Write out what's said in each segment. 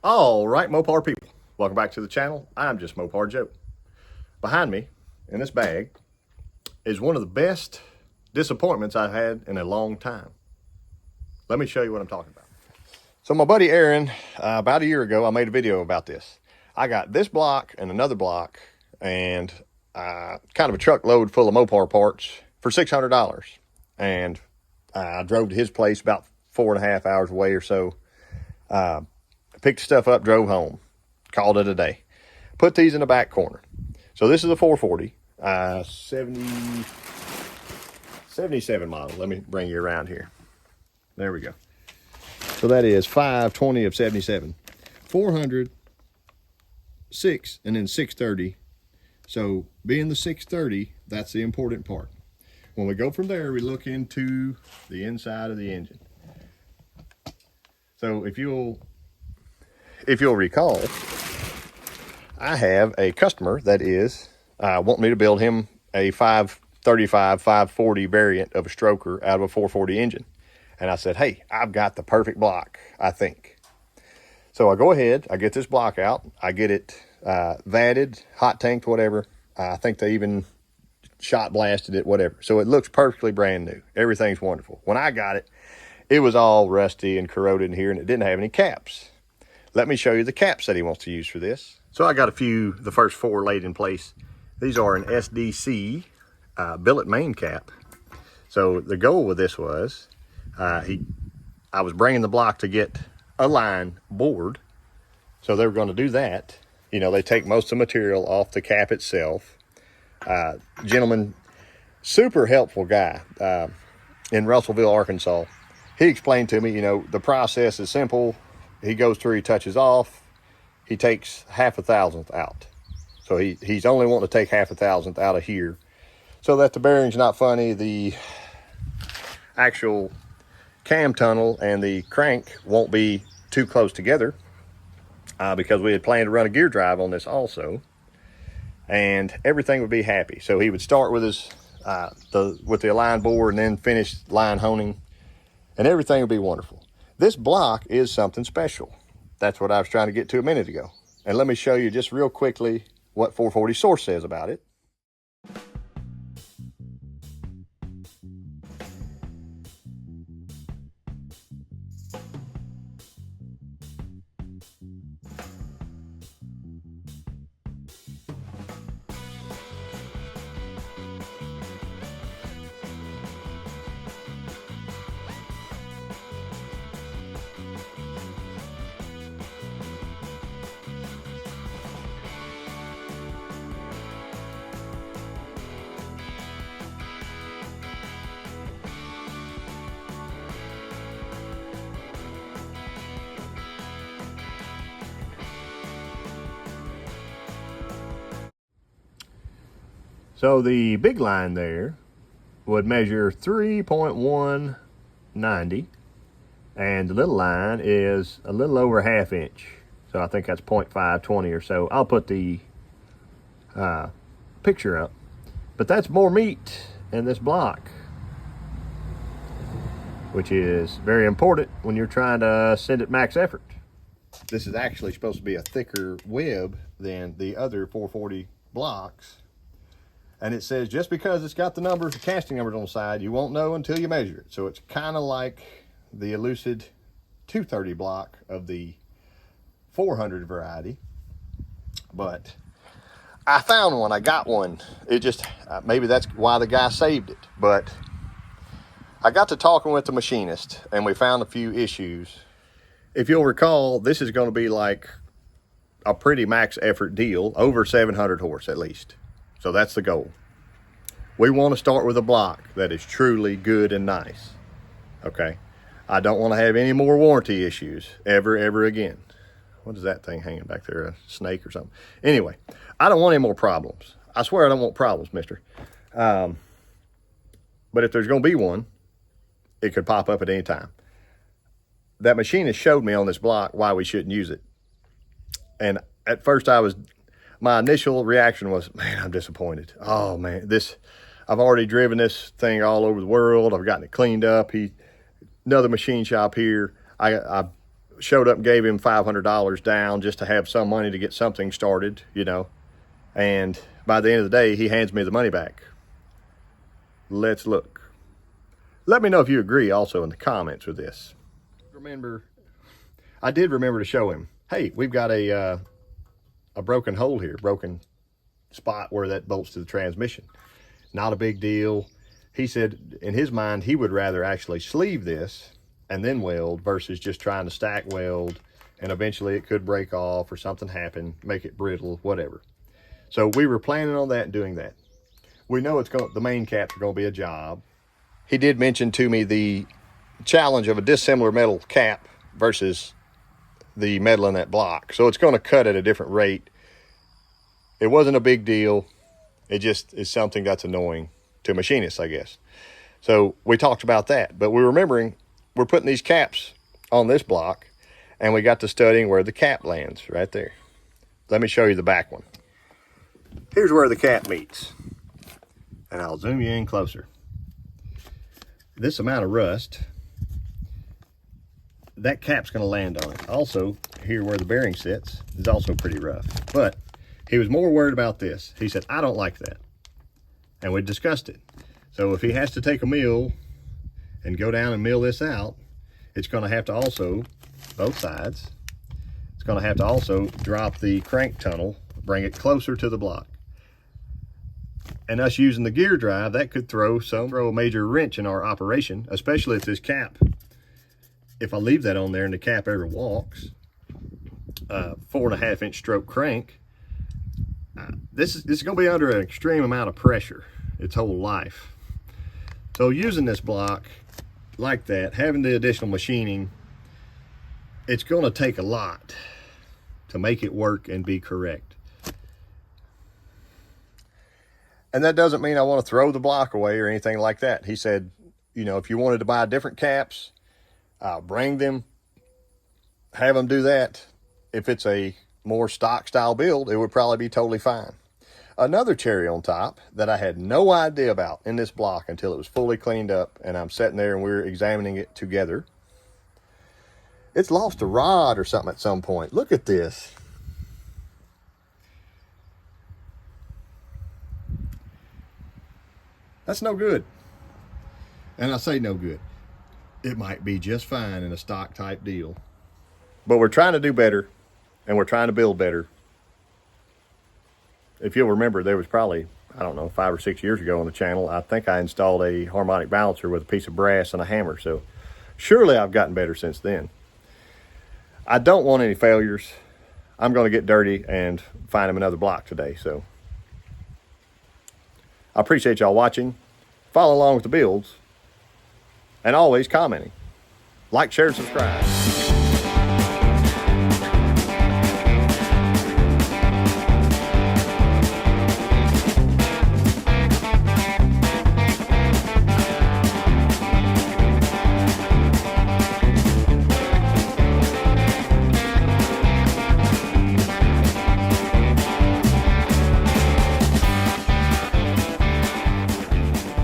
All right, Mopar people, welcome back to the channel. I'm just Mopar Joe. Behind me in this bag is one of the best disappointments I've had in a long time. Let me show you what I'm talking about. So my buddy Aaron, about a year ago, I made a video about this. I got this block and another block and kind of a truckload full of Mopar parts for $600. And I drove to his place about 4.5 hours away or so. Picked the stuff up, drove home, called it a day. Put these in the back corner. So this is a 440, 77 model. Let me bring you around here. There we go. So that is 520 of 77. 400, 6, and then 630. So being the 630, that's the important part. When we go from there, we look into the inside of the engine. So if you'll recall, I have a customer that is wanting me to build him a 535, 540 variant of a stroker out of a 440 engine. And I said, hey, I've got the perfect block, I think. So I go ahead, I get this block out, I get it vatted, hot tanked, whatever. I think they even shot blasted it, whatever. So it looks perfectly brand new. Everything's wonderful. When I got it, it was all rusty and corroded in here, and it didn't have any caps. Let me show you the caps that he wants to use for this. So I got the first 4 laid in place. These are an SDC billet main cap. So the goal with this was, I was bringing the block to get a line bored. So they were going to do that. You know, they take most of the material off the cap itself. Gentleman, super helpful guy in Russellville, Arkansas. He explained to me, you know, the process is simple. He goes through, he touches off, he takes 1/2 thousandth out. So he's only wanting to take 1/2 thousandth out of here so that the bearing's not funny, the actual cam tunnel and the crank won't be too close together because we had planned to run a gear drive on this also, and everything would be happy. So he would start with his with the align bore and then finish line honing, and everything would be wonderful. This block is something special. That's what I was trying to get to a minute ago. And let me show you just real quickly what 440 Source says about it. So the big line there would measure 3.190, and the little line is a little over 1/2 inch. So I think that's 0.520 or so. I'll put the picture up. But that's more meat in this block, which is very important when you're trying to send it max effort. This is actually supposed to be a thicker web than the other 440 blocks. And it says just because it's got the numbers, the casting numbers on the side, you won't know until you measure it. So it's kind of like the Elucid 230 block of the 400 variety. But I found one, I got one. It just, maybe that's why the guy saved it. But I got to talking with the machinist and we found a few issues. If you'll recall, this is going to be like a pretty max effort deal, over 700 horse at least. So that's the goal. We want to start with a block that is truly good and nice. Okay. I don't want to have any more warranty issues ever again. What is that thing hanging back there? A snake or something? Anyway, I don't want any more problems. I swear I don't want problems, mister. But if there's going to be one, it could pop up at any time. That machinist showed me on this block why we shouldn't use it. And at first my initial reaction was, man, I'm disappointed. Oh man, I've already driven this thing all over the world. I've gotten it cleaned up. Another machine shop here. I showed up and gave him $500 down just to have some money to get something started, you know. And by the end of the day, he hands me the money back. Let's look. Let me know if you agree also in the comments with this. I did remember to show him, hey, we've got a broken hole here, broken spot where that bolts to the transmission. Not a big deal. He said in his mind, he would rather actually sleeve this and then weld versus just trying to stack weld, and eventually it could break off or something happen, make it brittle, whatever. So we were planning on that and doing that. We know the main caps are going to be a job. He did mention to me the challenge of a dissimilar metal cap versus the metal in that block. So it's going to cut at a different rate. It wasn't a big deal. It just is something that's annoying to machinists, I guess. So we talked about that, but we're remembering we're putting these caps on this block, and we got to studying where the cap lands right there. Let me show you the back one. Here's where the cap meets, and I'll zoom you in closer. This amount of rust, that cap's going to land on it. Also, here where the bearing sits is also pretty rough, but he was more worried about this. He said, I don't like that. And we discussed it. So if he has to take a mill and go down and mill this out, it's going to have to also, both sides, it's going to have to also drop the crank tunnel, bring it closer to the block. And us using the gear drive, that could throw a major wrench in our operation, especially if this cap, if I leave that on there and the cap ever walks, 4.5 inch stroke crank, this is going to be under an extreme amount of pressure its whole life. So using this block like that, having the additional machining, it's going to take a lot to make it work and be correct. And that doesn't mean I want to throw the block away or anything like that. He said, you know, if you wanted to buy different caps, bring them, have them do that. If it's a more stock style build, it would probably be totally fine. Another cherry on top that I had no idea about in this block until it was fully cleaned up and I'm sitting there and we're examining it together. It's lost a rod or something at some point. Look at this. That's no good. And I say no good. It might be just fine in a stock type deal. But we're trying to do better and we're trying to build better. If you'll remember, there was probably, I don't know, 5 or 6 years ago on the channel, I think I installed a harmonic balancer with a piece of brass and a hammer. So surely I've gotten better since then. I don't want any failures. I'm going to get dirty and find him another block today. So I appreciate y'all watching. Follow along with the builds. And always commenting. Like, share, and subscribe.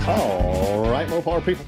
All right, Mopar people.